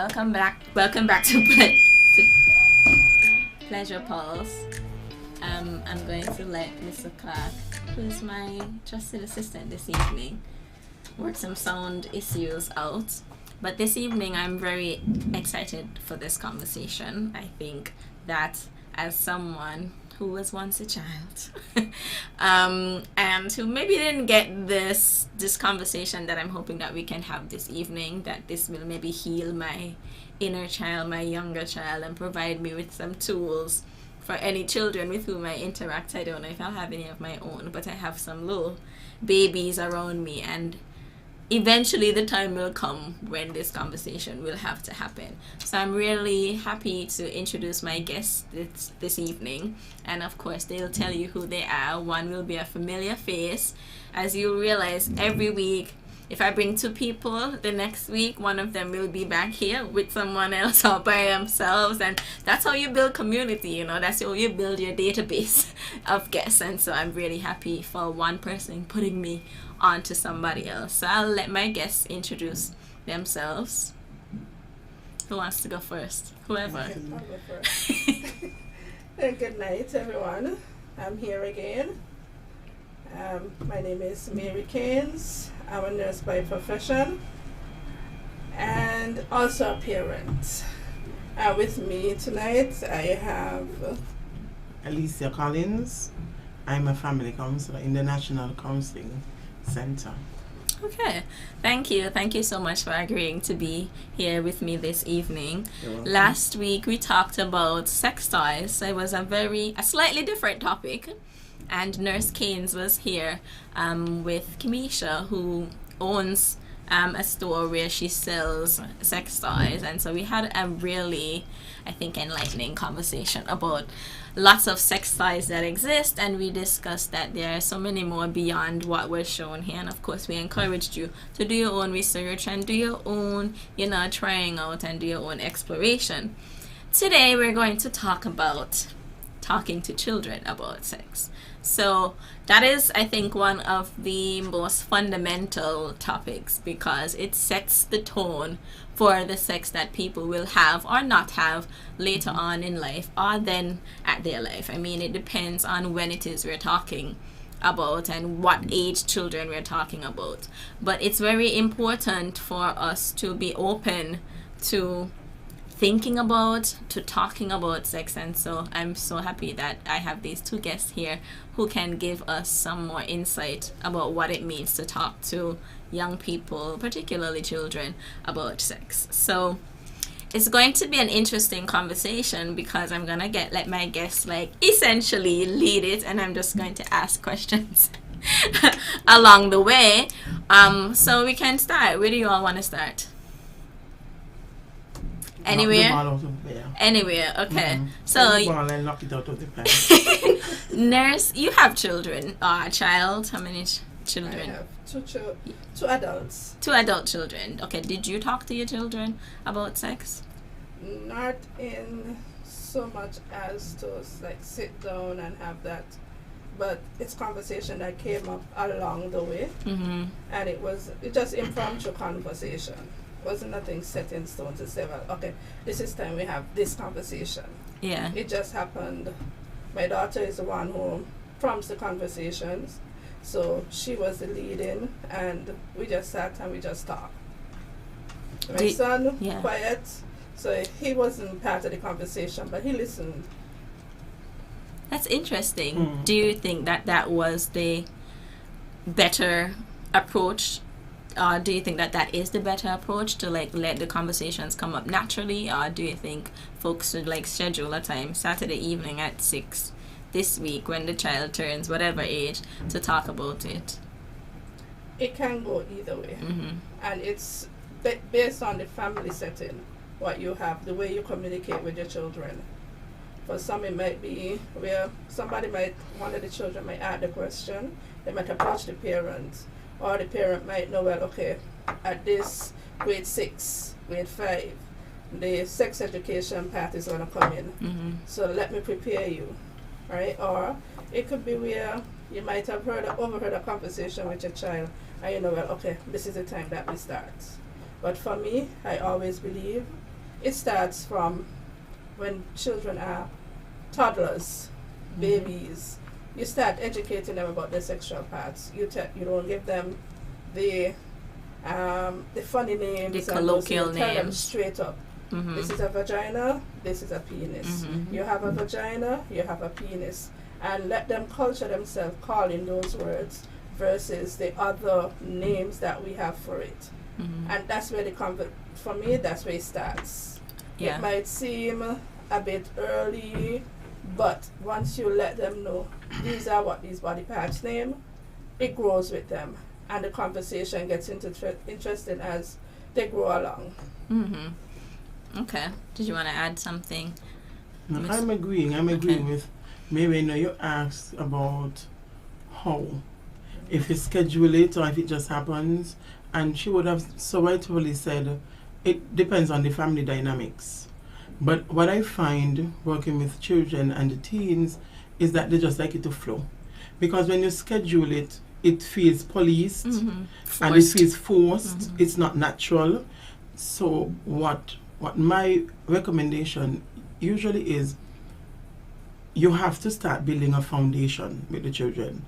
Welcome back to Pleasure Pulse. I'm going to let Mr. Clark, who's my trusted assistant this evening, work some sound issues out. But this evening, I'm very excited for this conversation. I think that as someone who was once a child and who maybe didn't get this conversation that I'm hoping that we can have this evening, that this will maybe heal my inner child, my younger child, and provide me with some tools for any children with whom I interact. I don't know if I'll have any of my own, but I have some little babies around me, and eventually the time will come when this conversation will have to happen. So I'm really happy to introduce my guests this evening, and of course they'll tell you who they are. One will be a familiar face. As you'll realize, every week if I bring two people, the next week one of them will be back here with someone else or by themselves, and that's how you build community, that's how you build your database of guests. And so I'm really happy for one person putting me onto somebody else. So I'll let my guests introduce themselves. Who wants to go first? Whoever. I'll go first. Good night, everyone. I'm here again. My name is Mary Keynes. I'm a nurse by profession and also a parent. With me tonight, I have Alicia Collins. I'm a family counselor in the National Counseling Center. Okay, thank you. Thank you so much for agreeing to be here with me this evening. You're welcome. Last week we talked about sex toys. So it was a slightly different topic, and Nurse Keynes was here with Kamisha, who owns a store where she sells sex toys. And so we had a really, I think, enlightening conversation about lots of sex toys that exist, and we discussed that there are so many more beyond what was shown here. And of course we encouraged you to do your own research and do your own trying out and do your own exploration. Today we're going to talk about talking to children about sex. So that is, I think, one of the most fundamental topics, because it sets the tone for the sex that people will have or not have later on in life, or then at their life. I mean, it depends on when it is we're talking about and what age children we're talking about. But it's very important for us to be open to thinking about, to talking about sex. And so I'm so happy that I have these two guests here who can give us some more insight about what it means to talk to young people, particularly children, about sex. So it's going to be an interesting conversation, because I'm gonna let my guests essentially lead it, and I'm just going to ask questions along the way. So we can start. Where do you all want to start? Anywhere? Anywhere, okay. Mm-hmm. So the ball and knock it out of the pan. Nurse, you have children, or a child. How many children? I have two adults. Two adult children. Okay, did you talk to your children about sex? Not in so much as to sit down and have that, but it's conversation that came up along the way, Mm-hmm. and it just impromptu conversation. Wasn't nothing set in stone to say, well, okay, this is time we have this conversation. Yeah. It just happened. My daughter is the one who prompts the conversations, so she was the lead-in, and we just sat and we just talked. My son, yeah. quiet, so he wasn't part of the conversation, but he listened. That's interesting. Do you think that was the better approach? Do you think that is the better approach, to let the conversations come up naturally? Or do you think folks should schedule a time Saturday evening at 6 this week when the child turns whatever age to talk about it? It can go either way. Mm-hmm. And it's based on the family setting, what you have, the way you communicate with your children. For some, it might be where one of the children might ask the question, they might approach the parent, or the parent might know, well, okay, at this grade 6, grade 5, the sex education part is going to come in. Mm-hmm. So let me prepare you, right? Or it could be where you might have overheard a conversation with your child, and well, okay, this is the time that we start. But for me, I always believe it starts from when children are toddlers, babies. You start educating them about their sexual parts. You don't give them the funny names, the colloquial and tell them names. straight up. Mm-hmm. This is a vagina, this is a penis. Mm-hmm. You have a vagina, you have a penis. And let them culture themselves calling those words versus the other names that we have for it. Mm-hmm. And that's where for me, that's where it starts. Yeah. It might seem a bit early, but once you let them know these are what these body parts name, it grows with them. And the conversation gets interesting as they grow along. Mm-hmm. Okay. Did you want to add something? No, Miss- I'm agreeing Okay. with maybe you asked about how, if you schedule it or if it just happens, and she would have so rightfully said it depends on the family dynamics. But what I find working with children and the teens is that they just like it to flow, because when you schedule it, it feels policed Mm-hmm. and it feels forced. Mhm. It's not natural. So what my recommendation usually is, you have to start building a foundation with the children,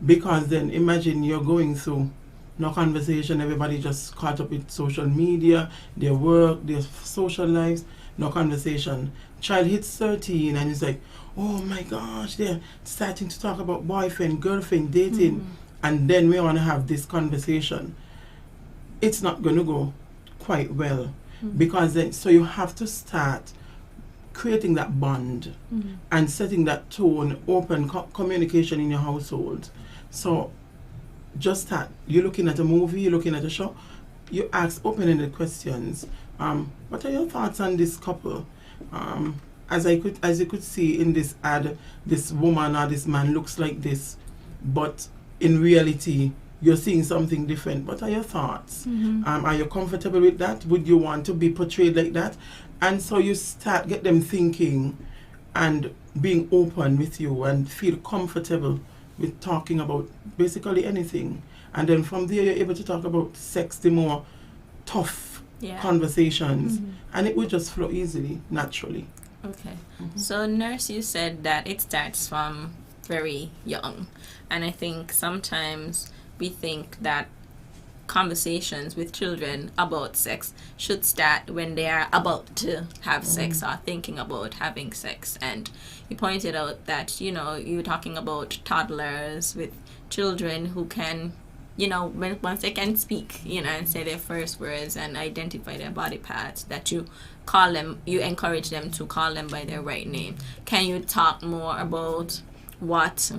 because then imagine you're going through no conversation, everybody just caught up with social media, their work, their social lives, no conversation. Child hits 13 and it's like, oh my gosh, they're starting to talk about boyfriend, girlfriend, dating, Mm-hmm. and then we want to have this conversation. It's not going to go quite well, Mm-hmm. because then, so you have to start creating that bond Mm-hmm. and setting that tone, open communication in your household. So just start. You're looking at a movie, you're looking at a show, you ask open-ended questions. What are your thoughts on this couple? As you could see in this ad, this woman or this man looks like this, but in reality, you're seeing something different. What are your thoughts? Mm-hmm. Are you comfortable with that? Would you want to be portrayed like that? And so you get them thinking and being open with you and feel comfortable with talking about basically anything. And then from there, you're able to talk about sex, the more tough Yeah. conversations, Mhm. and it would just flow easily, naturally. Okay. Mhm. So, nurse, you said that it starts from very young. And I think sometimes we think that conversations with children about sex should start when they are about to have sex or thinking about having sex. And you pointed out that, you were talking about toddlers with children who can, once they can speak, and say their first words and identify their body parts, that you encourage them to call them by their right name. Can you talk more about what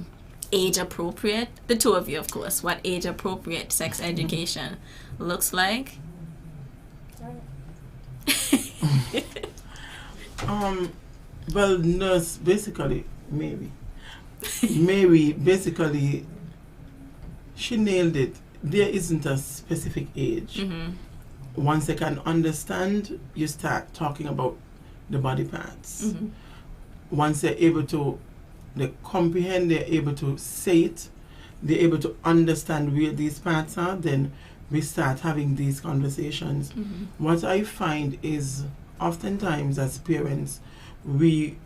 age appropriate, the two of you of course, what age appropriate sex education looks like? Well, nurse, basically, Mary basically, she nailed it. There isn't a specific age. Mm-hmm. Once they can understand, you start talking about the body parts. Mm-hmm. Once they're able to they comprehend, they're able to say it, they're able to understand where these parts are, then we start having these conversations. Mm-hmm. What I find is oftentimes as parents, we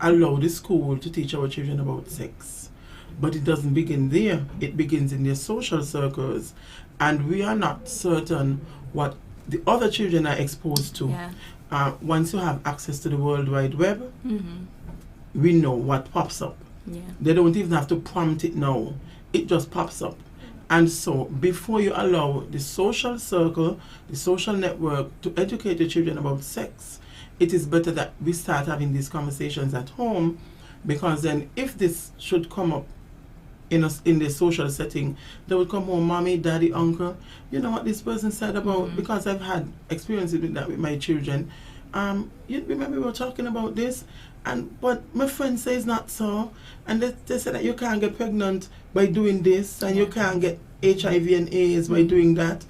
allow the school to teach our children about sex. But it doesn't begin there. It begins in their social circles. And we are not certain what the other children are exposed to. Yeah. Once you have access to the World Wide Web, Mm-hmm. we know what pops up. Yeah. They don't even have to prompt it now. It just pops up. And so before you allow the social circle, the social network to educate the children about sex, it is better that we start having these conversations at home, because then if this should come up in the social setting, they would come home, mommy, daddy, uncle, you know what this person said about, because I've had experiences with that with my children. You remember we were talking about this, but my friend says not so, and they say that you can't get pregnant by doing this, and you can't get HIV and AIDS by doing that.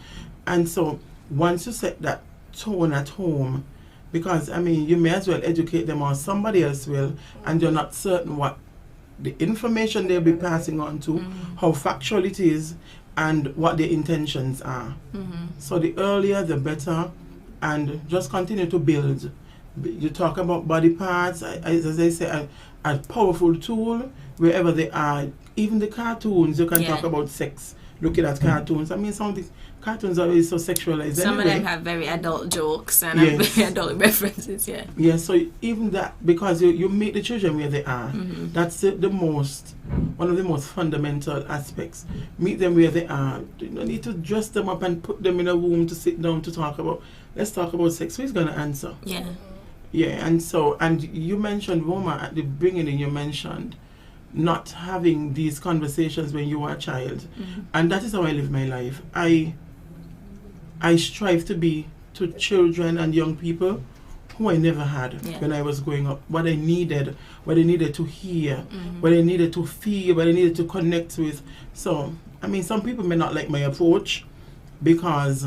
And so once you set that tone at home, because you may as well educate them or somebody else will, and you're not certain what the information they'll be passing on to, how factual it is, and what their intentions are. Mm-hmm. So the earlier the better. and just continue to build. You talk about body parts, as I say, a powerful tool wherever they are. Even the cartoons, you can talk about sex. Looking at cartoons, I mean, some of the cartoons are always so sexualized. Some anyway. of them have very adult jokes and very adult references. Yeah. So even that, because you meet the children where they are. That's one of the most fundamental aspects. Meet them where they are. You don't need to dress them up and put them in a room to sit down to talk about. Let's talk about sex. Who's going to answer? Yeah, and you mentioned, Roma, at the beginning. You mentioned not having these conversations when you were a child, and that is how I live my life. I strive to be to children and young people who I never had when I was growing up. What I needed to hear, what I needed to feel, what I needed to connect with. So, I mean, some people may not like my approach because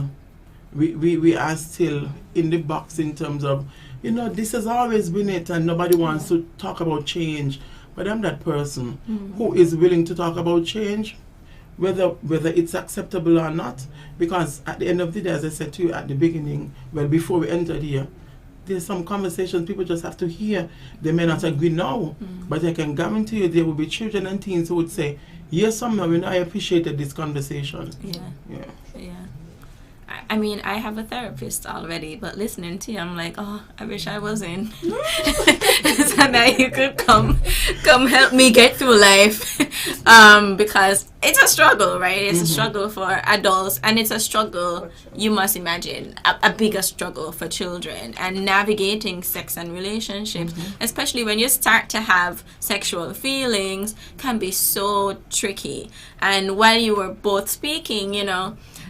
we are still in the box in terms of, this has always been it, and nobody wants to talk about change. But I'm that person who is willing to talk about change, whether it's acceptable or not. Because at the end of the day, as I said to you at the beginning, before we entered here, there's some conversations people just have to hear. They may not agree now, but I can guarantee you there will be children and teens who would say, yes, somehow, I appreciated this conversation. Yeah. I mean, I have a therapist already, but listening to you, I'm like, oh, I wish I was in. So that you could come help me get through life. Because it's a struggle, right? It's a struggle for adults, and it's a struggle, you must imagine, a bigger struggle for children. And navigating sex and relationships, especially when you start to have sexual feelings, can be so tricky. And while you were both speaking,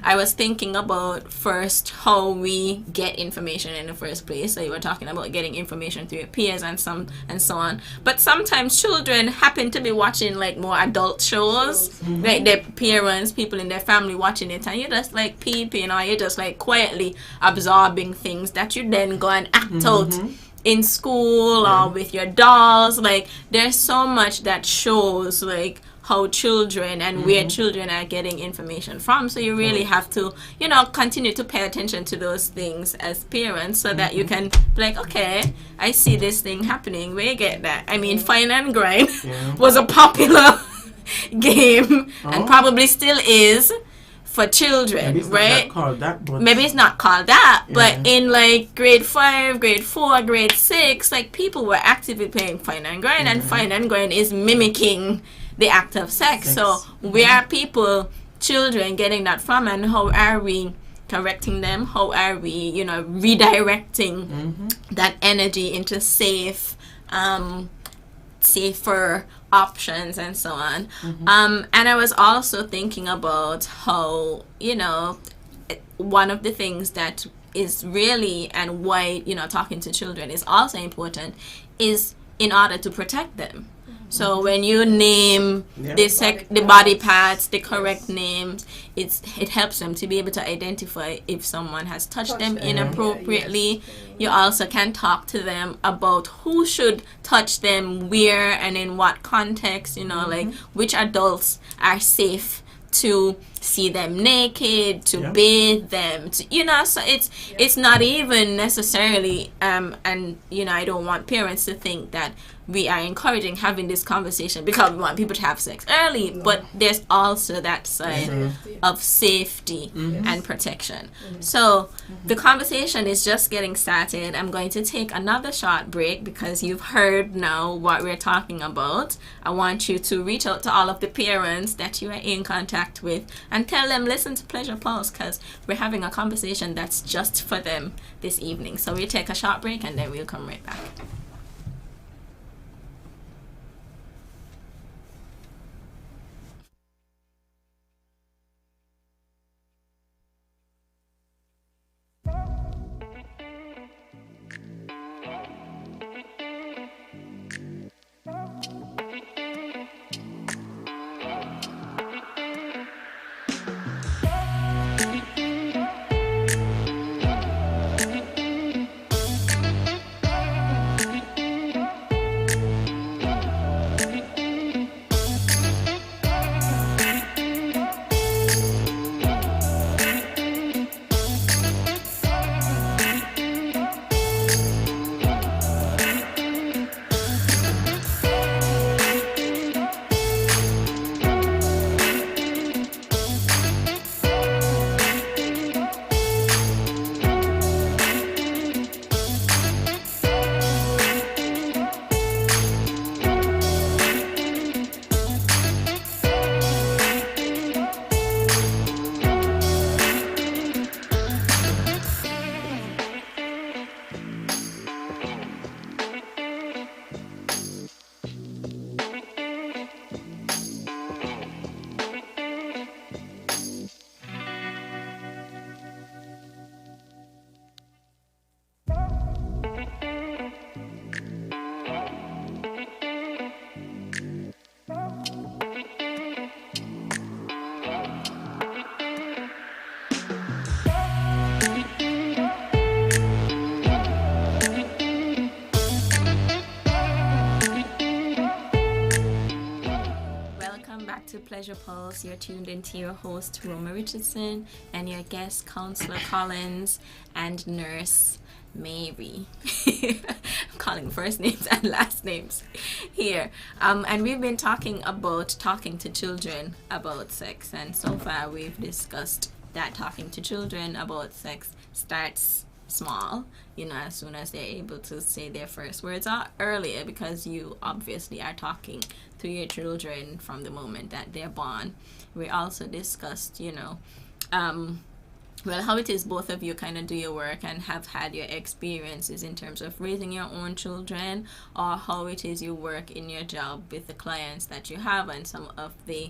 I was thinking about first how we get information in the first place. So you were talking about getting information through your peers and so on. But sometimes children happen to be watching like more adult shows, like their parents, people in their family watching it, and you're just like peeping, or you're just like quietly absorbing things that you then go and act out in school or with your dolls. Like there's so much that shows like how children and where children are getting information from. So you really have to, continue to pay attention to those things as parents so that you can be like, okay, I see this thing happening. Where you get that? I mean, Fine and Grind was a popular game and probably still is for children, right? Maybe it's not called that, but in like grade 5, grade 4, grade 6, like people were actively playing Fine and Grind, and Fine and Grind is mimicking the act of sex. So where are children getting that from, and how are we correcting them? How are we, redirecting that energy into safer options and so on? And I was also thinking about how, one of the things that is really, and why, talking to children is also important, is in order to protect them. So when you name the body parts, the correct names, it helps them to be able to identify if someone has touched them inappropriately. You also can talk to them about who should touch them, where, and in what context, like which adults are safe to see them naked, to bathe them, so it's not even necessarily and I don't want parents to think that we are encouraging having this conversation because we want people to have sex early, but there's also that side of safety and protection. So the conversation is just getting started. I'm going to take another short break because you've heard now what we're talking about. I want you to reach out to all of the parents that you are in contact with and tell them, listen to Pleasure Pulse, because we're having a conversation that's just for them this evening. So we'll take a short break and then we'll come right back. Pleasure Pulse. You're tuned into your host, Roma Richardson, and your guest, Counselor Collins, and Nurse Mary. I'm calling first names and last names here. And we've been talking to children about sex, and so far we've discussed that talking to children about sex starts small, as soon as they're able to say their first words, or earlier, because you obviously are talking to your children from the moment that they're born. We also discussed, how it is both of you kind of do your work and have had your experiences in terms of raising your own children, or how it is you work in your job with the clients that you have, and some of the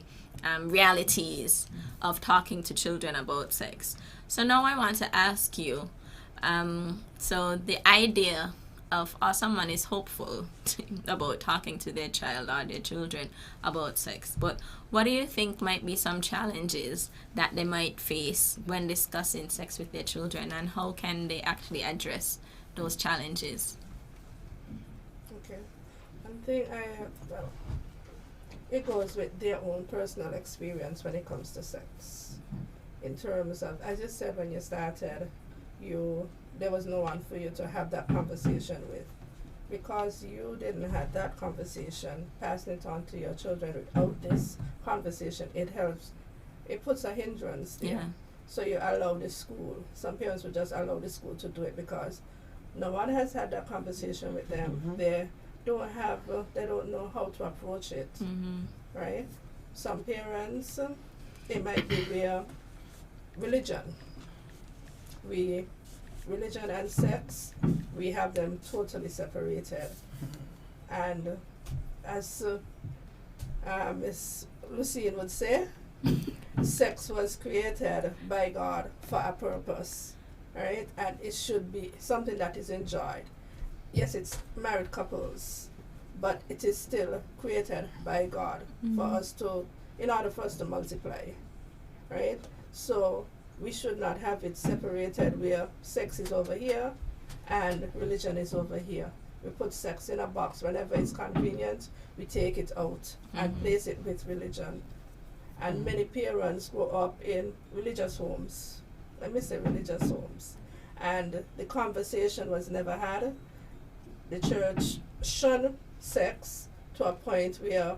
realities of talking to children about sex. So now I want to ask you, so the idea of, or someone is hopeful about talking to their child or their children about sex, but what do you think might be some challenges that they might face when discussing sex with their children, and how can they actually address those challenges? Okay. I think it goes with their own personal experience when it comes to sex. In terms of, as you said when you started, there was no one for you to have that conversation with, because you didn't have that conversation. Passing it on to your children without this conversation, it puts a hindrance there. Yeah. So you allow the school. Some parents would just allow the school to do it because no one has had that conversation with them. Mm-hmm. They don't know how to approach it. Mm-hmm. Right? Some parents, it might be their religion. Religion and sex, we have them totally separated. And as Miss Lucine would say, sex was created by God for a purpose, right? And it should be something that is enjoyed. Yes, it's married couples, but it is still created by God in order for us to multiply, right? So we should not have it separated where sex is over here and religion is over here. We put sex in a box whenever it's convenient. We take it out and place it with religion. And many parents grow up in religious homes. Let me say religious homes. And the conversation was never had. The church shunned sex to a point where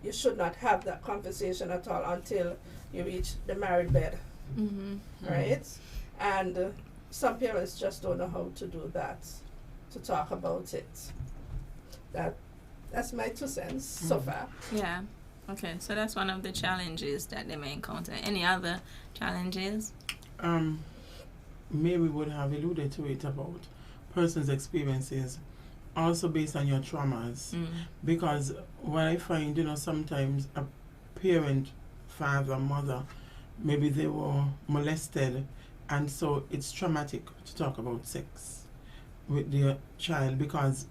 you should not have that conversation at all until you reach the married bed. Mm-hmm. Right? And some parents just don't know how to do that, to talk about it. That's my 2 cents so far. Yeah. Okay, so that's one of the challenges that they may encounter. Any other challenges? Maybe would have alluded to it about person's experiences, also based on your traumas. Because what I find, sometimes a parent, father, mother, maybe they were molested, and so it's traumatic to talk about sex with their child, because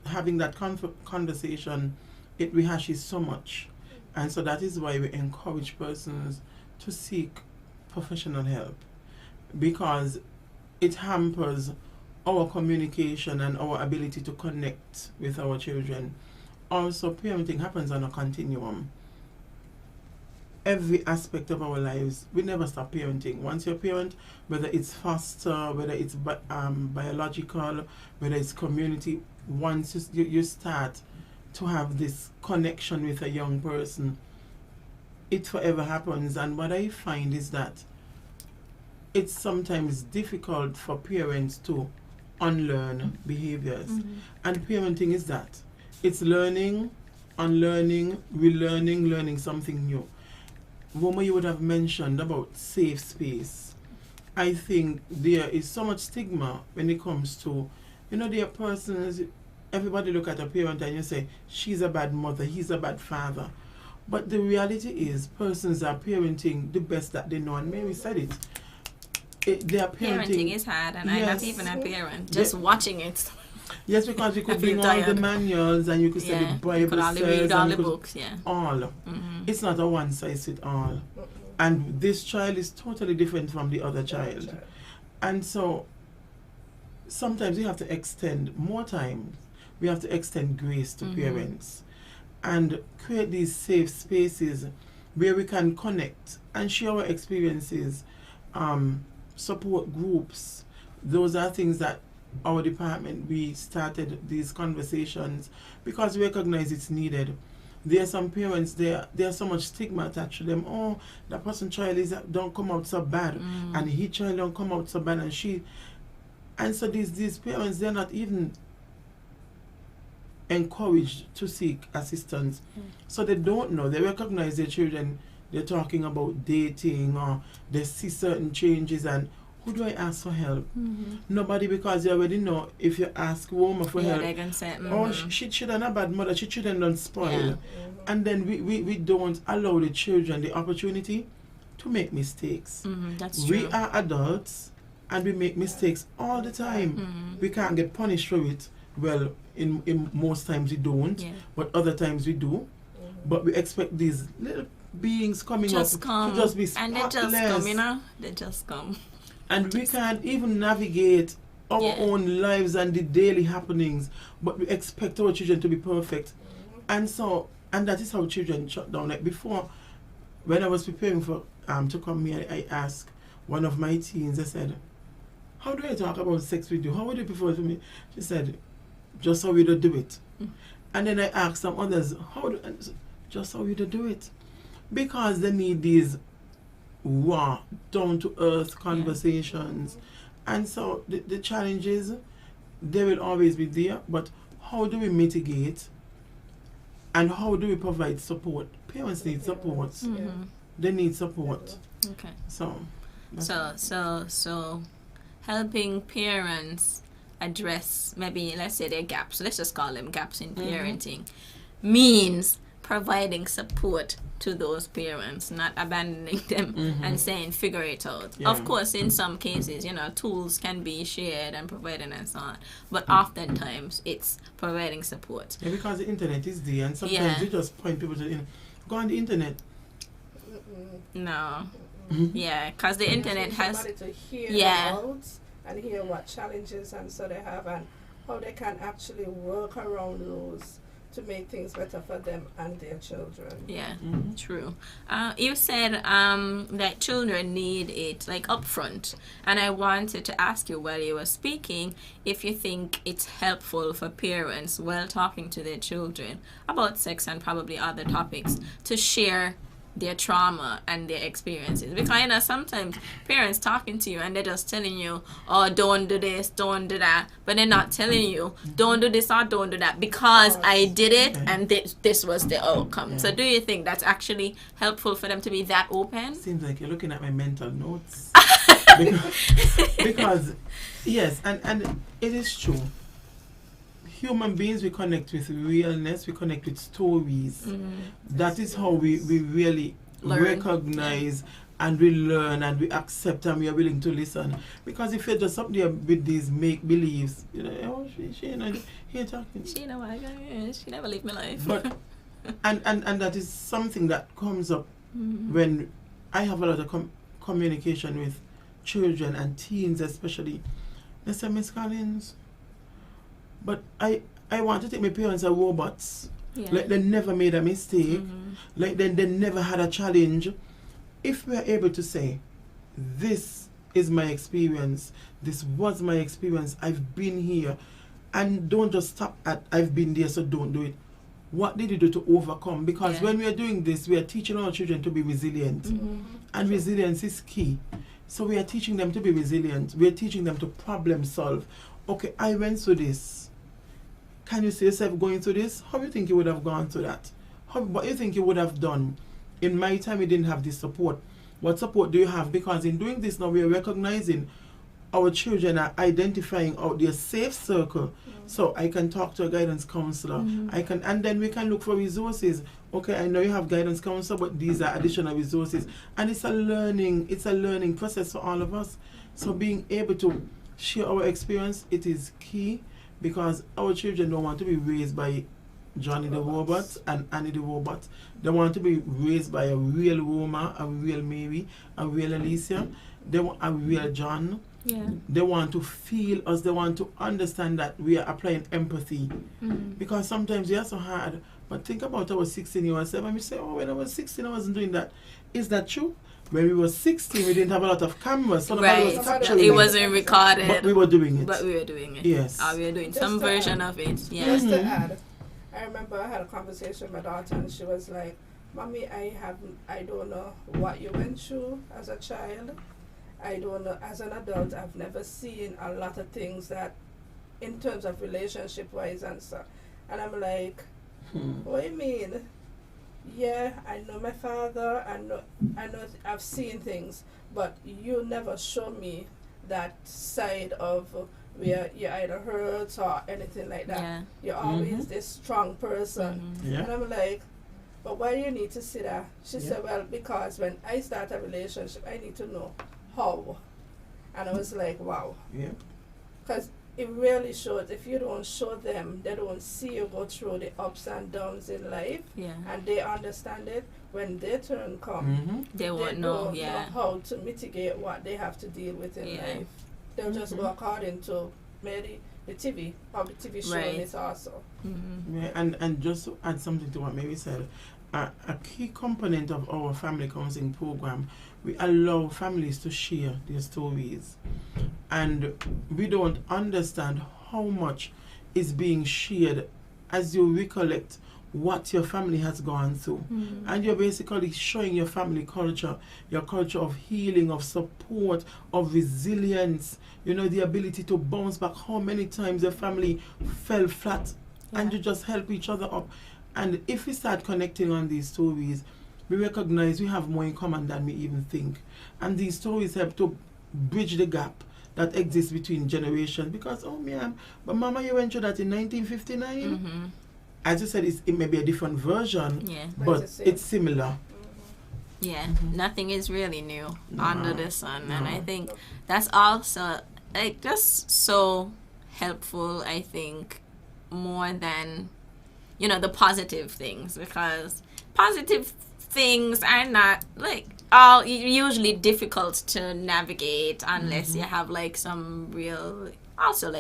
having that conversation, it rehashes so much. And so that is why we encourage persons to seek professional help, because it hampers our communication and our ability to connect with our children. Also, parenting happens on a continuum. Every aspect of our lives, we never stop parenting. Once you're a parent, whether it's foster, whether it's biological, whether it's community, once you start to have this connection with a young person, it forever happens. And what I find is that it's sometimes difficult for parents to unlearn behaviors. And parenting is that. It's learning, unlearning, relearning, learning something new. Roma, you would have mentioned about safe space. I think there is so much stigma when it comes to, there are persons, everybody look at a parent and you say, she's a bad mother, he's a bad father. But the reality is, persons are parenting the best that they know, and Mary said it. They are Parenting is hard, and I'm not even a parent. Just watching it. Yes, because you could bring all the manuals and you could say the Bible you could only read all the books, all. It's not a one size fits all. And this child is totally different from the other child. And so sometimes we have to extend more time. We have to extend grace to parents and create these safe spaces where we can connect and share our experiences, support groups. Those are things that our department, we started these conversations because we recognize it's needed. There are some parents, there's so much stigma attached to them. Oh, that person child don't come out so bad, and he child don't come out so bad, and so these parents, they're not even encouraged to seek assistance. So they don't know. They recognize their children. They're talking about dating, or they see certain changes, and who do I ask for help? Nobody, because you already know if you ask Roma for help, they're gonna say, oh, she shouldn't have a bad mother, she shouldn't don't spoil. And then we don't allow the children the opportunity to make mistakes. That's We true. are adults and we make mistakes all the time. We can't get punished for it. Well, in most times we don't, but other times we do. But we expect these little beings coming Just up come. to just be And spotless. they just come, you know? They just come. And we can't even navigate our own lives and the daily happenings, but we expect our children to be perfect. And that is how children shut down. Like before, when I was preparing for to come here, I asked one of my teens, I said, how do I talk about sex with you? How would you prefer it for me? She said, just how you do it. And then I asked some others, just how you do it. Because they need these raw, down-to-earth conversations. And so the challenges, they will always be there, but how do we mitigate and how do we provide support? Parents need support. They need support. Okay. So Helping parents address maybe, let's say, their gaps, let's just call them gaps in parenting, means providing support to those parents, not abandoning them and saying figure it out. Of course, in some cases, tools can be shared and provided and so on, but oftentimes it's providing support. Yeah, because the internet is there, and sometimes you just point people to the internet. Go on the internet. No. Yeah, because the internet has somebody to hear about and hear what challenges and so they have and how they can actually work around those to make things better for them and their children. Yeah, true. You said that children need it like upfront, and I wanted to ask you while you were speaking if you think it's helpful for parents while talking to their children about sex and probably other topics to share their trauma and their experiences, because sometimes parents talking to you and they're just telling you, oh, don't do this, don't do that, but they're not telling you don't do this or don't do that because I did it and this was the outcome. So do you think that's actually helpful for them to be that open? Seems like you're looking at my mental notes. because yes, and it is true. Human beings, we connect with realness, we connect with stories. That is how we really recognize and we learn and we accept and we are willing to listen. Because if you're just up there with these make-believes, oh, she ain't talking. She never lived my life. But, and that is something that comes up when I have a lot of communication with children and teens especially. They say, Miss Collins, but I want to think my parents are robots. Like they never made a mistake. Like they never had a challenge. If we're able to say, this is my experience, this was my experience, I've been here, and don't just stop at I've been there, so don't do it. What did you do to overcome? Because when we are doing this, we are teaching our children to be resilient. And resilience is key. So we are teaching them to be resilient. We are teaching them to problem solve. Okay, I went through this. Can you see yourself going through this? How do you think you would have gone through that? What do you think you would have done? In my time, we didn't have this support. What support do you have? Because in doing this now, we are recognizing our children are identifying out their safe circle. So I can talk to a guidance counselor. And then we can look for resources. Okay, I know you have guidance counselor, but these are additional resources. And it's a learning process for all of us. So being able to share our experience, it is key. Because our children don't want to be raised by Johnny the Robot and Annie the Robot. They want to be raised by a real Roma, a real Mary, a real Alicia, they want a real John, Yeah. They want to feel us. They want to understand that we are applying empathy. Because sometimes we are so hard. But think about our 16 year old self and we say, oh, when I was 16, I wasn't doing that. Is that true? When we were 16, we didn't have a lot of cameras. So nobody was capturing It it. wasn't recorded. But we were doing it. Yes. We were doing Just some to version add. of it. Yeah. Just to add, I remember I had a conversation with my daughter and she was like, Mommy, I don't know what you went through as a child. I don't know, as an adult, I've never seen a lot of things that, in terms of relationship-wise and stuff. And I'm like, what do you mean? Yeah, I know my father, I know I've seen things, but you never show me that side of where you either hurt or anything like that. Yeah. You're always this strong person. And I'm like, but why do you need to see that? She said, well, because when I start a relationship, I need to know how. And I was like, wow. Yeah. Because it really shows, if you don't show them, they don't see you go through the ups and downs in life. Yeah. And they understand it. When their turn comes, They won't know. don't know how to mitigate what they have to deal with in life. They'll just go according to maybe the TV, how the TV showing it also. Yeah, and just to add something to what Mary said, a key component of our family counseling program, we allow families to share their stories. And we don't understand how much is being shared as you recollect what your family has gone through. And you're basically showing your family culture, your culture of healing, of support, of resilience, the ability to bounce back, how many times your family fell flat and you just help each other up. And if we start connecting on these stories, we recognize we have more in common than we even think. And these stories help to bridge the gap that exists between generations. Because, but Mama, you went through that in 1959? As you said, it may be a different version, but it's similar. Yeah, nothing is really new under the sun. And I think that's also just so helpful, I think, more than the positive things, because positive things are not all usually difficult to navigate unless you have some real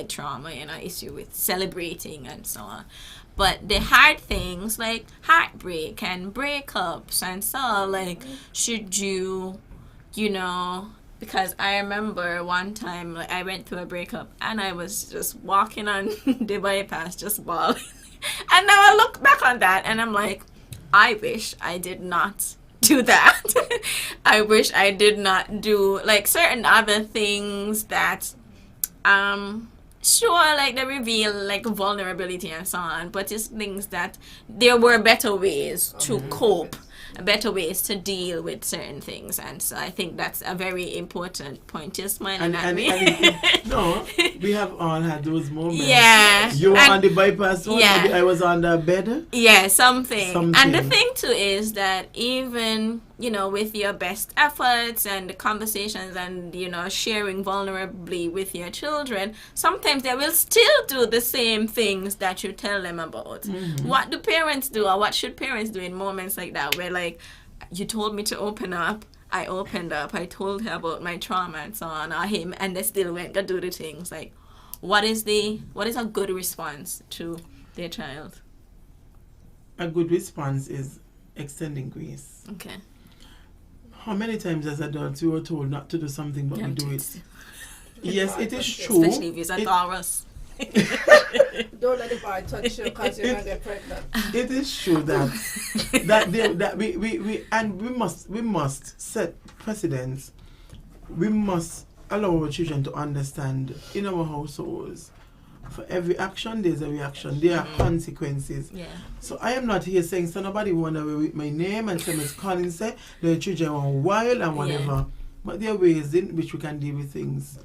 trauma, issue with celebrating and so on. But the hard things like heartbreak and breakups and so should you because I remember one time I went through a breakup and I was just walking on the bypass just bawling. And now I look back on that and I'm like, I wish I did not do that. I wish I did not do certain other things that sure, they reveal vulnerability and so on, but it's things that there were better ways to cope, better ways to deal with certain things. And so I think that's a very important point. You're smiling at me. No, we have all had those moments. Yeah. You were on the bypass one, maybe I was on the bed. Yeah, something. And the thing too is that even, with your best efforts and the conversations and, sharing vulnerably with your children, sometimes they will still do the same things that you tell them about. What do parents do, or what should parents do in moments like that where you told me to open up, I opened up, I told her about my trauma and so on, or him, and they still went to do the things. What is a good response to their child? A good response is extending grace. Okay. How many times as adults we were told not to do something but we do it? Yes, it is true. Especially if it's a Taurus. Don't let the boy touch you because you're gonna get pregnant. It is true that we must set precedents. We must allow our children to understand in our households, for every action there's a reaction. There are consequences. Yeah. So I am not here saying so nobody went away with my name and say Miss Collins said the children are wild and whatever. Yeah. But there are ways in which we can deal with things.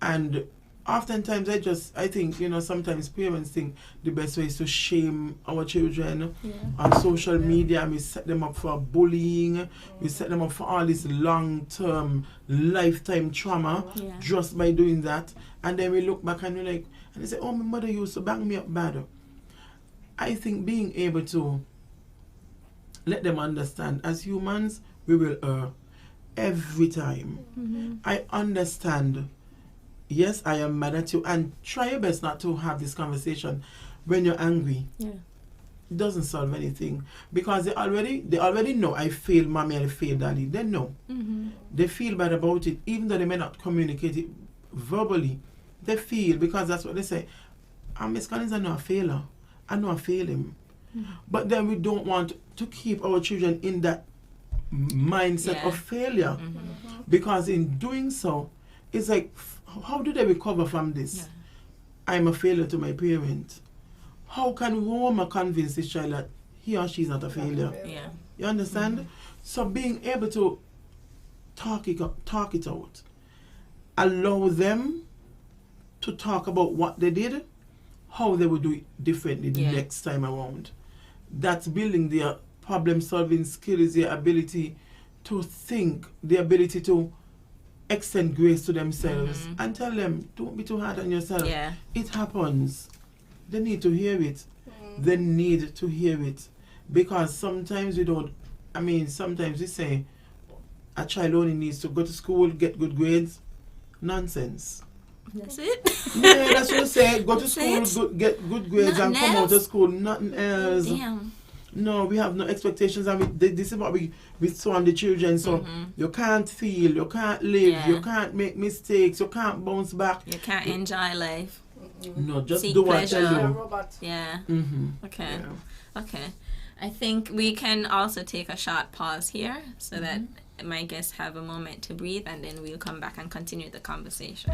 And oftentimes I think, sometimes parents think the best way is to shame our children on social media, and we set them up for bullying, we set them up for all this long-term, lifetime trauma just by doing that. And then we look back and we're like, and they say, oh, my mother used to bang me up bad. I think being able to let them understand, as humans, we will err every time. I understand yes, I am mad at you, and try your best not to have this conversation when you're angry. Yeah. It doesn't solve anything, because they already know I failed mommy, I failed daddy. They know. Mm-hmm. They feel bad about it, even though they may not communicate it verbally. They feel, because that's what they say. Miss Collins, I know I fail her. I know I fail him. Mm-hmm. But then we don't want to keep our children in that mindset of failure, because in doing so, it's like, how do they recover from this? Yeah. I'm a failure to my parent. How can Roma convince this child that he or she is not a failure? Yeah. You understand? So being able to talk it out, allow them to talk about what they did, how they would do it differently the next time around. That's building their problem-solving skills, their ability to think, the ability to extend grace to themselves, and tell them, don't be too hard on yourself. Yeah. It happens. They need to hear it. They need to hear it. Because sometimes we don't, sometimes we say a child only needs to go to school, get good grades. Nonsense. That's it? Yeah, that's what I say. Go to That's school, get good grades, Nothing and come out of else? school. Nothing else. Damn. No, we have no expectations, and this is what we throw on the children. So you can't feel, you can't live, you can't make mistakes, you can't bounce back. You can't enjoy life. No, just Seek do what I pleasure. tell Yeah, you. Robert. Yeah. Yeah. Okay. Okay. I think we can also take a short pause here so that my guests have a moment to breathe, and then we'll come back and continue the conversation.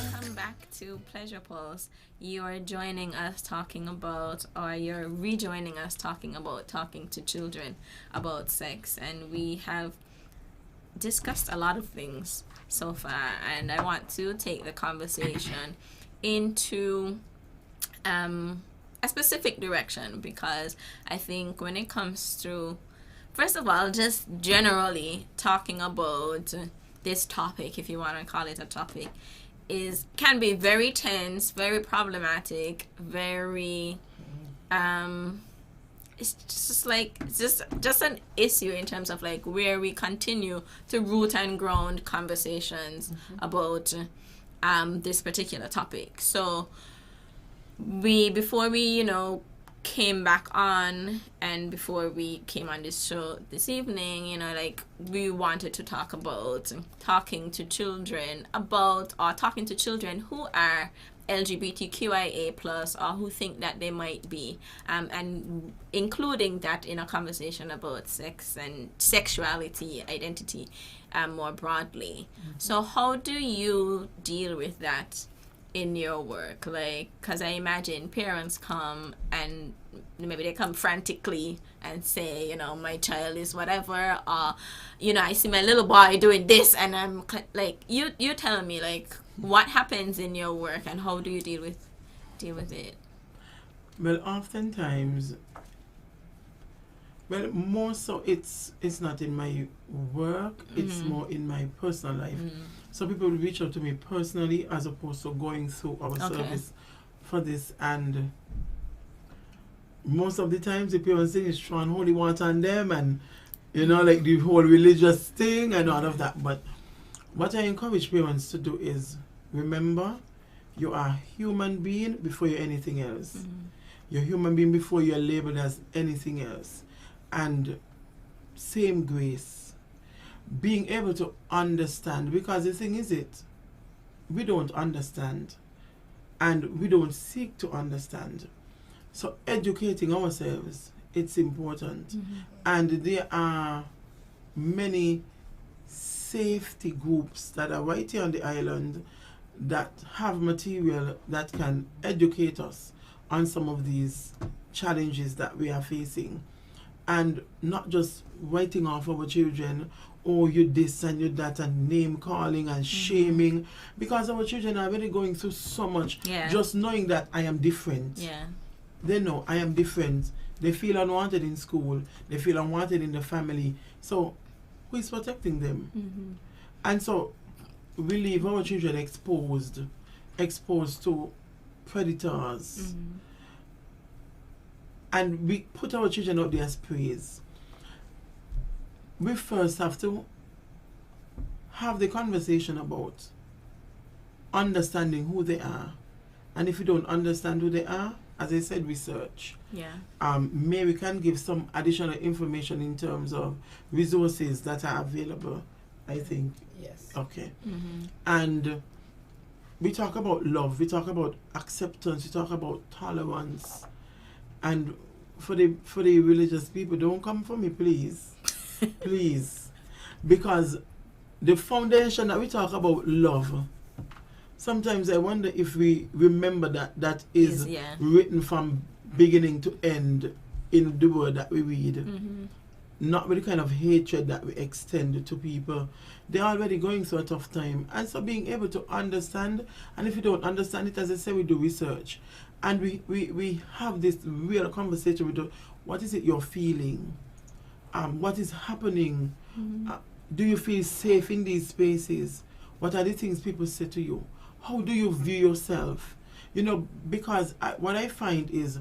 Welcome back to Pleasure Pulse. You're joining us talking about, or you're rejoining us talking about talking to children about sex, and we have discussed a lot of things so far, and I want to take the conversation into a specific direction, because I think when it comes to, first of all, just generally talking about this topic, if you want to call it a topic, can be very tense, very problematic, very it's just an issue in terms of like where we continue to root and ground conversations about this particular topic. So before we came back on, and before we came on this show this evening, we wanted to talk about talking to children who are LGBTQIA plus, or who think that they might be, and including that in a conversation about sex and sexuality, identity, more broadly. So how do you deal with that in your work? Because I imagine parents come and maybe they come frantically and say, my child is whatever, or I see my little boy doing this, and I'm like, you tell me, like, what happens in your work and how do you deal with it? Well, oftentimes, more so it's not in my work, it's more in my personal life. So people will reach out to me personally as opposed to going through our service for this, and most of the times the parents thing is throwing holy water on them, and like the whole religious thing and all of that. But what I encourage parents to do is remember, you are a human being before you're anything else. You're a human being before you're labeled as anything else. And same grace. Being able to understand, because the thing is we don't understand, and we don't seek to understand. So educating ourselves, it's important. And there are many safety groups that are right here on the island that have material that can educate us on some of these challenges that we are facing. and not just writing off our children, oh, you this and you that, and name calling and shaming, because our children are really going through so much. Yeah. Just knowing that I am different. Yeah. They know I am different. They feel unwanted in school. They feel unwanted in the family. So, who is protecting them? And so, we leave our children exposed to predators. And we put our children out there as praise. We first have to have the conversation about understanding who they are. And if you don't understand who they are, as I said, research. Yeah. Mary can give some additional information in terms of resources that are available, I think. Yes. Okay. And we talk about love, we talk about acceptance, we talk about tolerance. And for the religious people, don't come for me, please. Please. Because the foundation that we talk about, love, sometimes I wonder if we remember that is written from beginning to end in the word that we read. Not with the kind of hatred that we extend to people. They're already going through a tough time. And so being able to understand, and if you don't understand it, as I say, we do research. And we have this real conversation with what is it you're feeling? What is happening? Do you feel safe in these spaces? What are the things people say to you? How do you view yourself? You know, because what I find is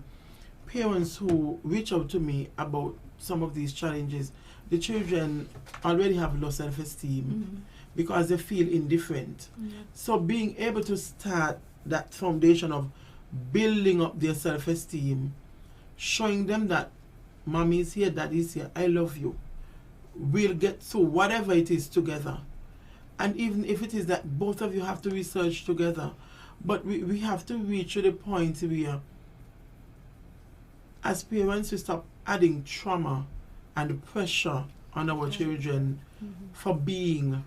parents who reach out to me about some of these challenges, the children already have low self-esteem because they feel indifferent. So being able to start that foundation of building up their self-esteem, showing them that mommy is here, daddy is here, I love you. We'll get through whatever it is together. And even if it is that both of you have to research together, but we have to reach to the point where as parents we stop adding trauma and pressure on our children for being.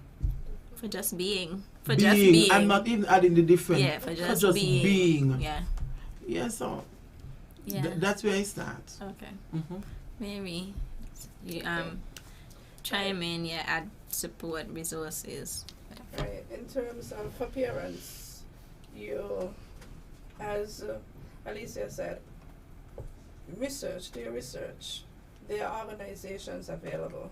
For just being. And not even adding the different. Yeah, for just being. Yeah. Yeah, so yeah. That's where I start. Okay. Mary, you chime in, add support, resources. Right. In terms of for parents, you, as Alicia said, do your research. There are organizations available.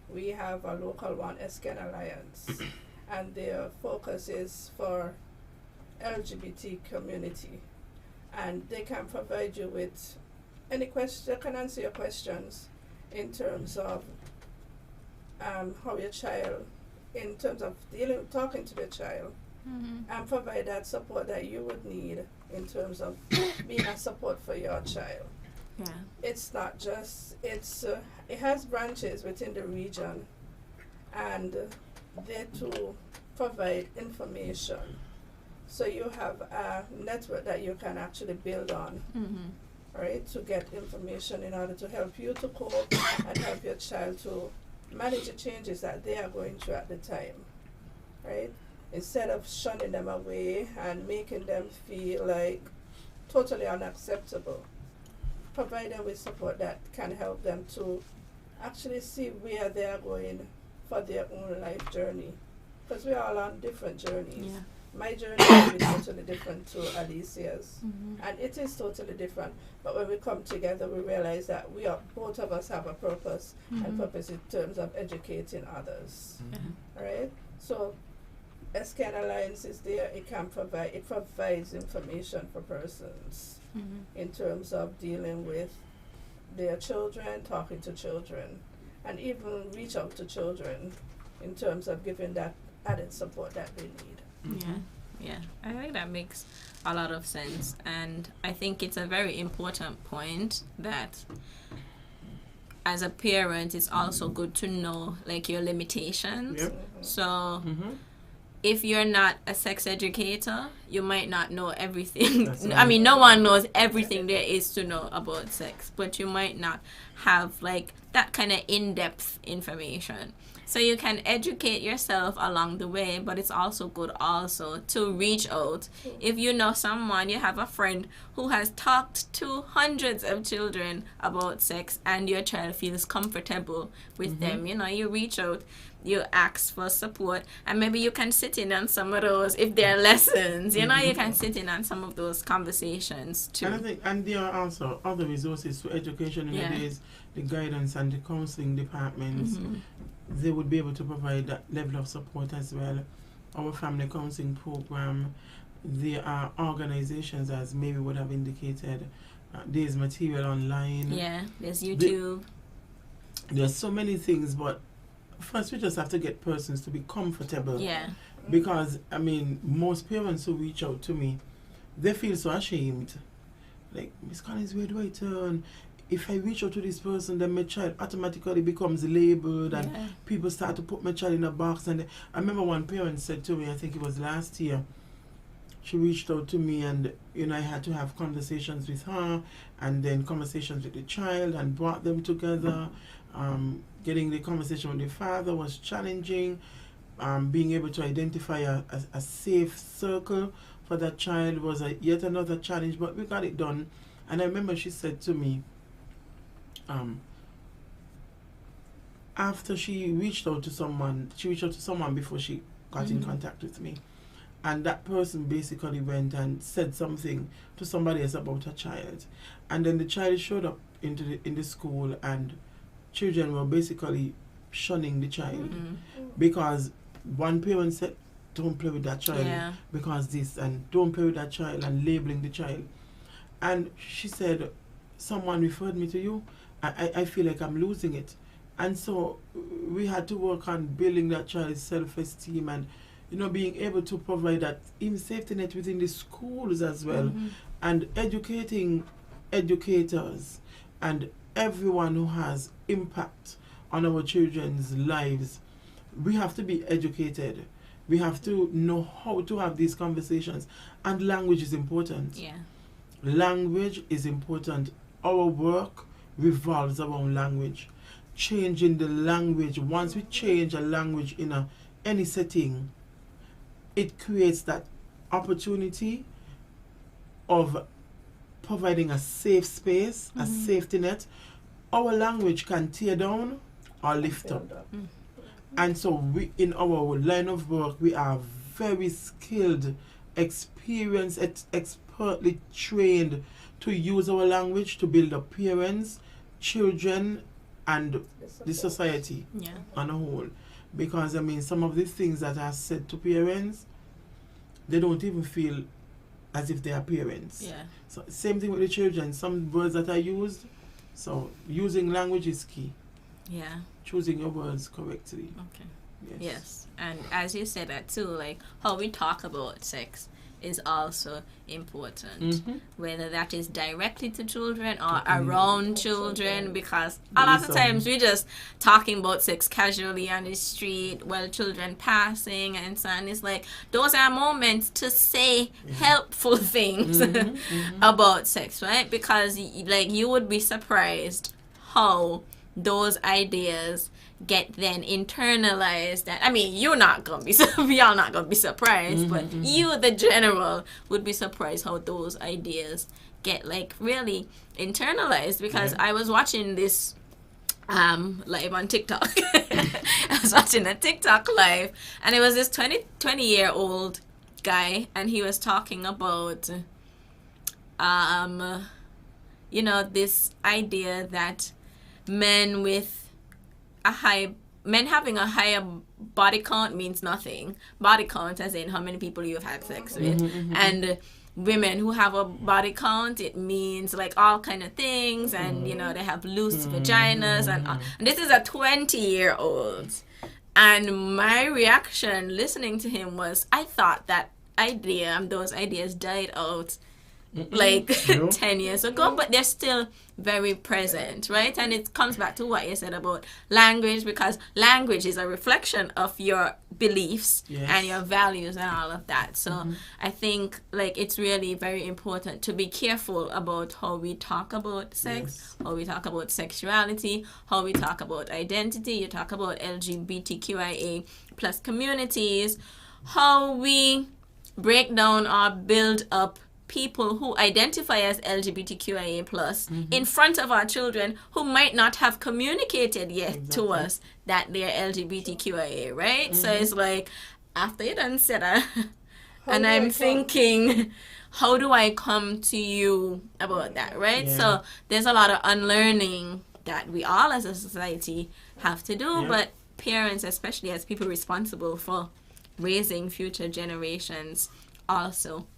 We have a local one, Esken Alliance, and their focus is for LGBT community. And they can provide you with any question, they can answer your questions in terms of how your child, in terms of talking to the child, and provide that support that you would need in terms of being a support for your child. Yeah. It's not just, it has branches within the region, and they too provide information. So you have a network that you can actually build on, right, to get information in order to help you to cope and help your child to manage the changes that they are going through at the time, right? Instead of shunning them away and making them feel like totally unacceptable, provide them with support that can help them to actually see where they are going for their own life journey. Because we are all on different journeys. Yeah. My journey will be totally different to Alicia's, and it is totally different. But when we come together, we realize that both of us have a purpose, and purpose in terms of educating others. All right. So, SCAN Alliance is there. It provides information for persons in terms of dealing with their children, talking to children, and even reach out to children in terms of giving that added support that they need. Yeah, I think that makes a lot of sense, and I think it's a very important point that as a parent it's also good to know like your limitations. So if you're not a sex educator, you might not know everything. Right. I mean, no one knows everything there is to know about sex, but you might not have like that kind of in-depth information. So you can educate yourself along the way, but it's also good also to reach out. If you know someone, you have a friend who has talked to hundreds of children about sex and your child feels comfortable with them, you know, you reach out, you ask for support, and maybe you can sit in on some of those, if there are lessons, you know, you can sit in on some of those conversations too. And I think, and there are also other resources for education in the days, the guidance and the counseling departments. They would be able to provide that level of support as well. Our family counseling program, there are organizations, as maybe would have indicated, there's material online. Yeah, there's YouTube. There's so many things, but first we just have to get persons to be comfortable. Yeah. Because, I mean, most parents who reach out to me, they feel so ashamed. Like, Miss Collins, where do I turn? If I reach out to this person, then my child automatically becomes labeled, and people start to put my child in a box. And I remember one parent said to me, I think it was last year, she reached out to me, and you know, I had to have conversations with her, and then conversations with the child, and brought them together. Getting the conversation with the father was challenging. Being able to identify a safe circle for that child was yet another challenge, but we got it done. And I remember she said to me, after she reached out to someone before she got in contact with me, and that person basically went and said something to somebody else about her child, and then the child showed up in the school, and children were basically shunning the child because one parent said, don't play with that child because this, and don't play with that child, and labeling the child. And she said, someone referred me to you. I feel like I'm losing it. And so we had to work on building that child's self-esteem, and you know, being able to provide that even safety net within the schools as well, and educating educators and everyone who has impact on our children's lives. We have to be educated. We have to know how to have these conversations, and language is important. Language is important. Our work revolves around language. Changing the language, once we change a language in any setting, it creates that opportunity of providing a safe space, a safety net. Our language can tear down or lift up. And so we, in our line of work, we are very skilled, experienced, expertly trained to use our language to build up parents, children, and the society on a whole. Because, I mean, some of the things that are said to parents, they don't even feel as if they are parents. So same thing with the children. Some words that are used, so using language is key. Choosing your words correctly. Yes. And as you said that too, like how we talk about sex is also important, whether that is directly to children or around children, because a lot of times we're just talking about sex casually on the street while children passing and so on. It's like those are moments to say helpful things about sex, right? Because like you would be surprised how those ideas get then internalized. And I mean, you're not gonna be y'all not gonna be surprised, but you, the general, would be surprised how those ideas get like really internalized. Because I was watching this live on TikTok. I was watching a TikTok live, and it was this 20-year-old guy, and he was talking about you know, this idea that men having a higher body count means nothing. Body count as in how many people you've had sex with. And women who have a body count, it means like all kind of things, and you know, they have loose vaginas, and this is a 20-year-old. And my reaction listening to him was, I thought that idea, those ideas died out like No. 10 years ago, but they're still very present, right? And it comes back to what you said about language, because language is a reflection of your beliefs Yes. and your values and all of that. So I think like it's really very important to be careful about how we talk about sex, Yes. how we talk about sexuality, how we talk about identity. You talk about LGBTQIA plus communities, how we break down or build up people who identify as LGBTQIA plus in front of our children who might not have communicated yet to Exactly. us that they're LGBTQIA, right? So it's like, after you done said that, and do I I'm come? thinking, how do I come to you about that, right? Yeah. So there's a lot of unlearning that we all as a society have to do, Yeah. but parents, especially as people responsible for raising future generations, also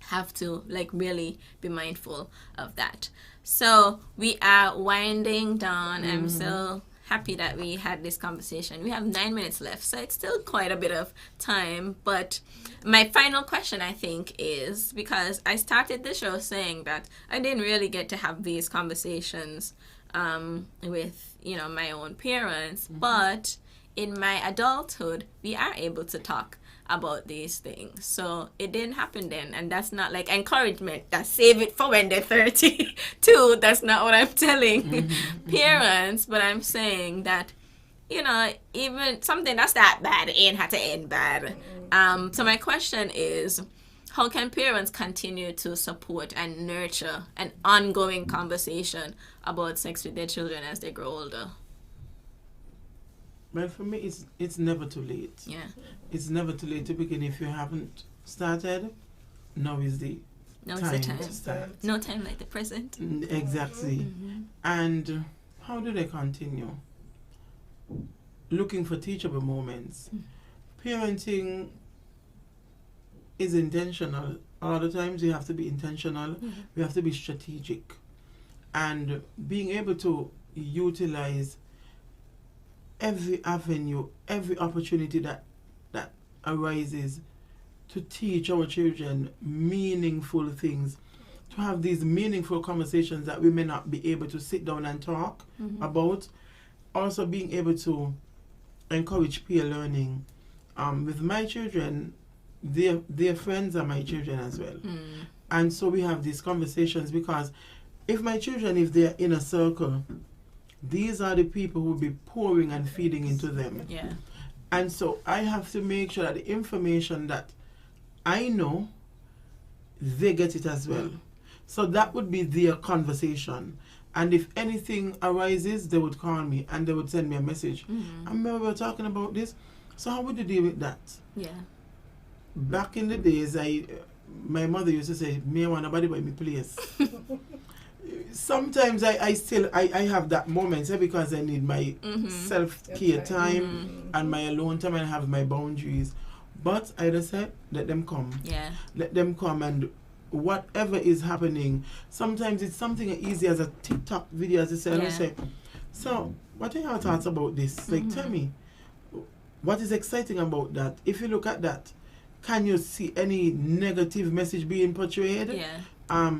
have to like really be mindful of that. So we are winding down. I'm so happy that we had this conversation. We have 9 minutes left, so it's still quite a bit of time. But my final question, I think, is, because I started the show saying that I didn't really get to have these conversations with, you know, my own parents, but in my adulthood, we are able to talk about these things. So it didn't happen then, and that's not like encouragement that save it for when they're 32. That's not what I'm telling parents, but I'm saying that, you know, even something that's that bad, it ain't had to end bad. So my question is, how can parents continue to support and nurture an ongoing conversation about sex with their children as they grow older? Well, for me, it's never too late. Yeah. It's never too late to begin. If you haven't started, now is the No, it's time the to time. start. No time like the present. Exactly. And how do they continue? Looking for teachable moments. Parenting is intentional. A lot of times you have to be intentional. We have to be strategic. And being able to utilize every avenue, every opportunity that arises to teach our children meaningful things, to have these meaningful conversations that we may not be able to sit down and talk about. Also being able to encourage peer learning. With my children, their friends are my children as well. And so we have these conversations, because if my children, if they're in a circle, these are the people who will be pouring and feeding into them. Yeah. And so I have to make sure that the information that I know, they get it as well. So that would be their conversation. And if anything arises, they would call me and they would send me a message. I remember we were talking about this. So how would you deal with that? Yeah. Back in the days, my mother used to say, "Me want nobody by me place." Sometimes I still have that moment, because I need my self-care time and my alone time, and have my boundaries. But I just said, let them come. Yeah. Let them come, and whatever is happening, sometimes it's something as easy as a TikTok video, as I say. Yeah. I say, so what are your thoughts about this? Like, tell me, what is exciting about that? If you look at that, can you see any negative message being portrayed? Yeah.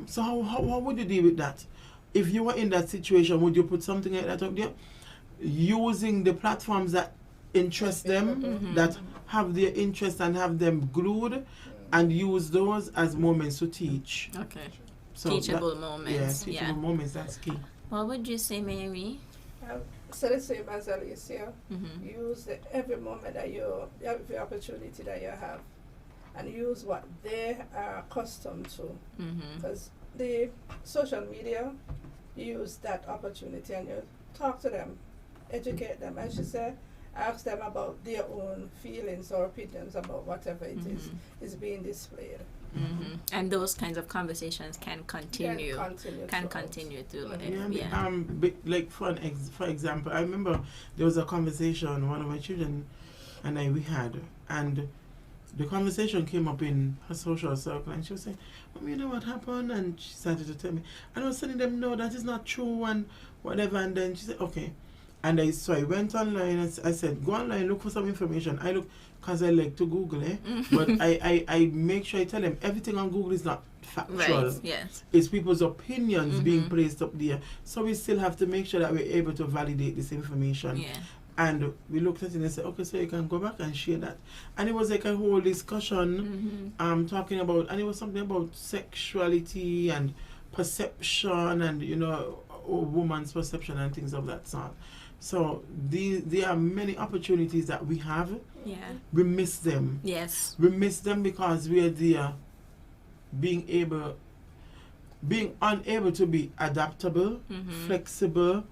So how would you deal with that? If you were in that situation, would you put something like that up there? Using the platforms that interest them, that have their interest and have them glued, and use those as moments to teach. Okay. So Teachable that, moments. Yeah, teachable moments, that's key. What would you say, Mary? So the same as Alicia, use every moment that every opportunity that you have, and use what they are accustomed to. Because the social media, use that opportunity and you talk to them, educate them, as she said, ask them about their own feelings or opinions about whatever it is being displayed. And those kinds of conversations can continue. Can throughout. continue through life. Yeah, like for example, I remember there was a conversation one of my children and we had, and the conversation came up in her social circle, and she was saying, "Mom, you know what happened?" And she started to tell me, and I was telling them, "No, that is not true," and whatever. And then she said, "Okay." And I went online and I said, "Go online, look for some information." I look, because I like to Google, but I make sure I tell them everything on Google is not factual. Right. Yes. It's people's opinions being placed up there. So we still have to make sure that we're able to validate this information. Yeah. And we looked at it and said, okay, so you can go back and share that. And it was like a whole discussion, talking about, and it was something about sexuality and perception and, you know, woman's perception and things of that sort. So there are many opportunities that we have. Yeah. We miss them. Yes. We miss them because we are there being unable to be adaptable, flexible,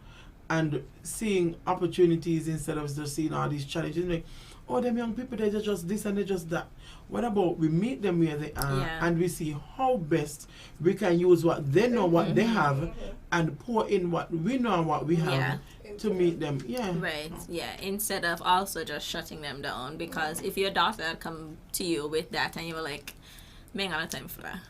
and seeing opportunities instead of just seeing all these challenges. Like, oh, them young people, they're just this and they're just that. What about we meet them where they are and we see how best we can use what they know, what they have, and pour in what we know and what we have to meet them. Yeah. Right. Yeah. Instead of also just shutting them down, because if your daughter had come to you with that and you were like, "Me ain't got no time for that.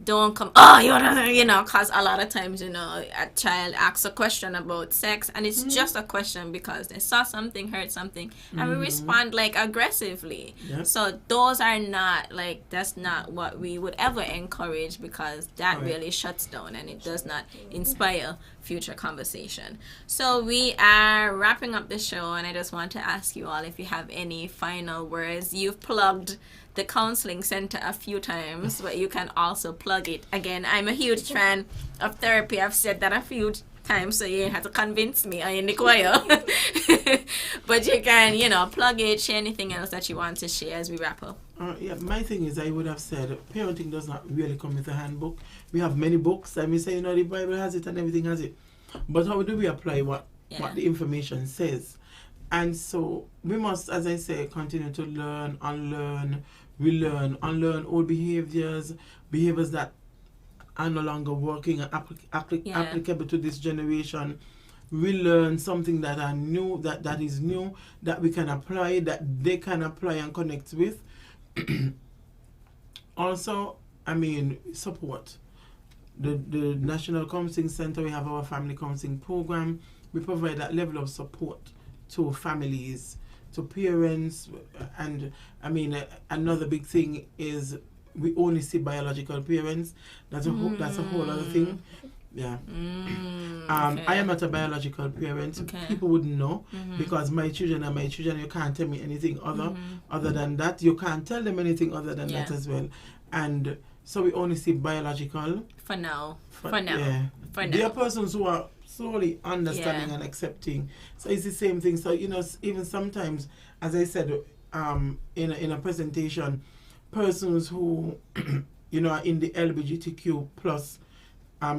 Don't come, oh, you know, because a lot of times, you know, a child asks a question about sex and it's just a question because they saw something, heard something, and we respond like aggressively. Yep. So those are not, like, that's not what we would ever encourage, because that really shuts down and it does not inspire future conversation. So we are wrapping up the show, and I just want to ask you all if you have any final words. You've plugged the counseling center a few times, but you can also plug it again. I'm a huge fan of therapy. I've said that a few times, so you ain't have to convince me. I in the choir. But you can, you know, plug it, share anything else that you want to share as we wrap up. Yeah, my thing is, I would have said parenting does not really come with a handbook. We have many books, and we say, you know, the Bible has it and everything has it. But how do we apply what the information says? And so we must, as I say, continue to learn, unlearn, unlearn old behaviors that are no longer working and applicable to this generation. We learn something that are new, that is new, that we can apply, that they can apply and connect with. Also, I mean, support. The National Counseling Center, we have our family counseling program. We provide that level of support to families, to parents, and I mean, another big thing is we only see biological parents. That's a whole other thing. Yeah. I am not a biological parent. People wouldn't know because my children are my children. You can't tell me anything other than that. You can't tell them anything other than that as well. And so we only see biological. For now. Yeah. There are persons who are slowly understanding and accepting. So it's the same thing. So, you know, even sometimes, as I said in a presentation, persons who, you know, are in the LGBTQ plus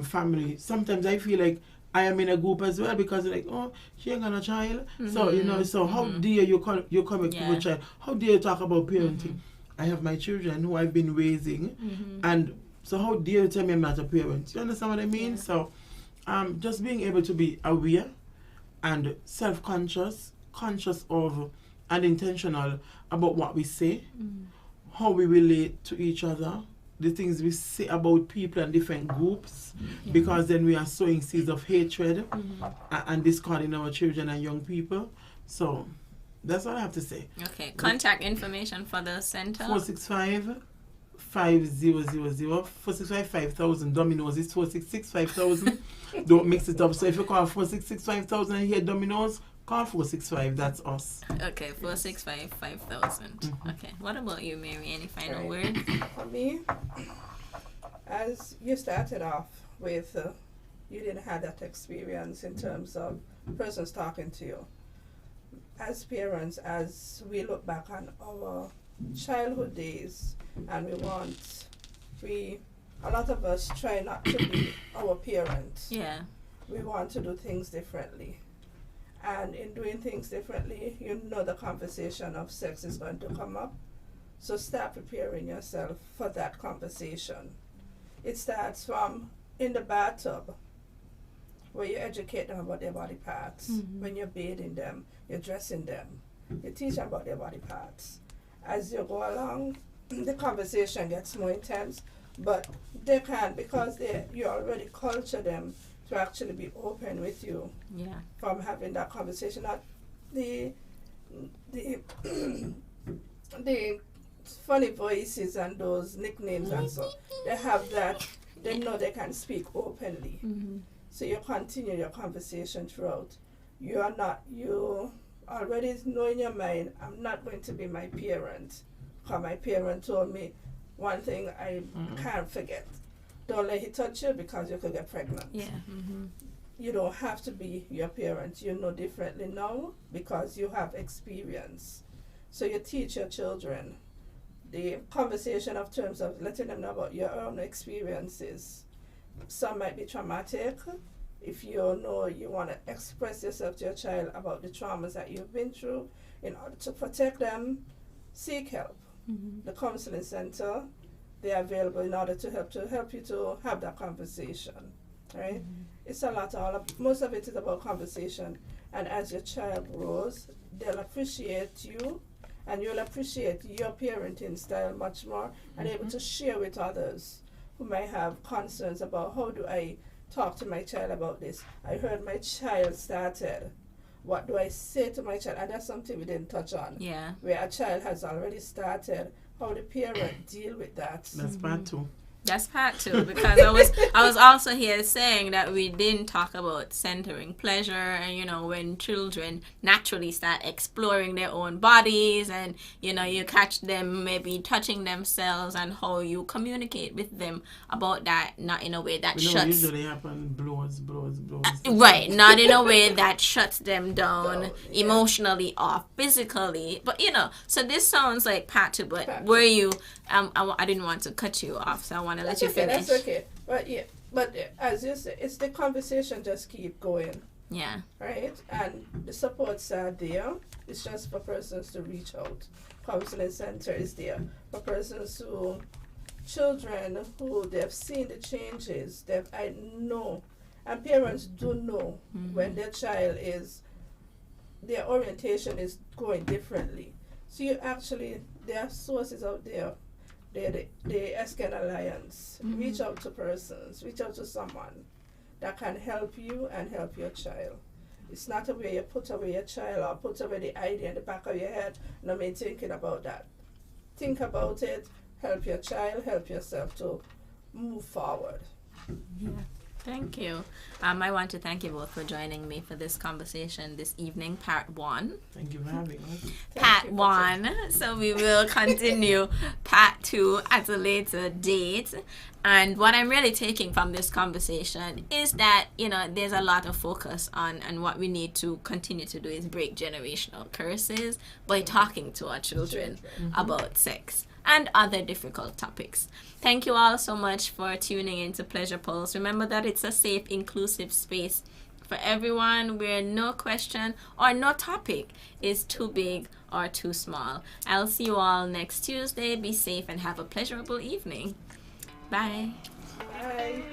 family, sometimes I feel like I am in a group as well, because like, oh, she ain't got a child. So, you know, so how dare you come with a child? How dare you talk about parenting? I have my children who I've been raising, and so how dare you tell me I'm not a parent? You understand what I mean? Yeah. So just being able to be aware and self-conscious, conscious of and intentional about what we say, how we relate to each other, the things we say about people and different groups, because then we are sowing seeds of hatred and discord in our children and young people. So that's what I have to say. Okay. Contact information for the center. 465-5000. 465-5000. Dominoes is 466-5000. Don't mix it up. So if you call 466-5000 and hear Dominoes, call 465. That's us. Okay, 465-5000. Okay. What about you, Mary? Any final words? For me, as you started off with, you didn't have that experience in terms of persons talking to you. As parents, as we look back on our childhood days, and a lot of us try not to be our parents. Yeah. We want to do things differently. And in doing things differently, you know the conversation of sex is going to come up. So start preparing yourself for that conversation. It starts from in the bathtub, where you educate them about their body parts. When you're bathing them, you're dressing them, you teach them about their body parts. As you go along, the conversation gets more intense, but they can't, because you already culture them to actually be open with you. Yeah. From having that conversation. The funny voices and those nicknames and so. They have that. They know they can speak openly. So you continue your conversation throughout. You already know in your mind, I'm not going to be my parent. Because my parent told me one thing I can't forget. Don't let it touch you because you could get pregnant. Yeah. You don't have to be your parent. You know differently now because you have experience. So you teach your children the conversation of terms of letting them know about your own experiences. Some might be traumatic. If you know you want to express yourself to your child about the traumas that you've been through, in order to protect them, seek help. The counseling center, they are available in order to help you to have that conversation. Right? It's a lot. Most of it is about conversation. And as your child grows, they'll appreciate you, and you'll appreciate your parenting style much more, and able to share with others who might have concerns about how do I talk to my child about this. I heard my child started. What do I say to my child? And that's something we didn't touch on. Yeah. Where a child has already started, how the parent deal with that. That's part 2. That's part 2, because I was also here saying that we didn't talk about centering pleasure, and when children naturally start exploring their own bodies, and you catch them maybe touching themselves, and how you communicate with them about that, not in a way that shuts. Usually happen blows. Right, not in a way that shuts them down emotionally or physically, but so this sounds like part 2, but were you I didn't want to cut you off, so I want to let you finish. That's okay. But as you say, it's the conversation just keep going. Yeah. Right? And the supports are there. It's just for persons to reach out. Counseling center is there for persons children who they've seen the changes. I know, and parents do know when their child their orientation is going differently. So there are sources out there. The Esken Alliance. Reach out to persons. Reach out to someone that can help you and help your child. It's not a way you put away your child or put away the idea in the back of your head. No mean thinking about that. Think about it. Help your child. Help yourself to move forward. Yeah. Thank you. I want to thank you both for joining me for this conversation this evening, part 1. Thank you for having us. Part 1. So we will continue part 2 at a later date. And what I'm really taking from this conversation is that, there's a lot of focus on, and what we need to continue to do is break generational curses by talking to our children about sex and other difficult topics. Thank you all so much for tuning in to Pleasure Pulse. Remember that it's a safe, inclusive space for everyone, where no question or no topic is too big or too small. I'll see you all next Tuesday. Be safe and have a pleasurable evening. Bye. Bye.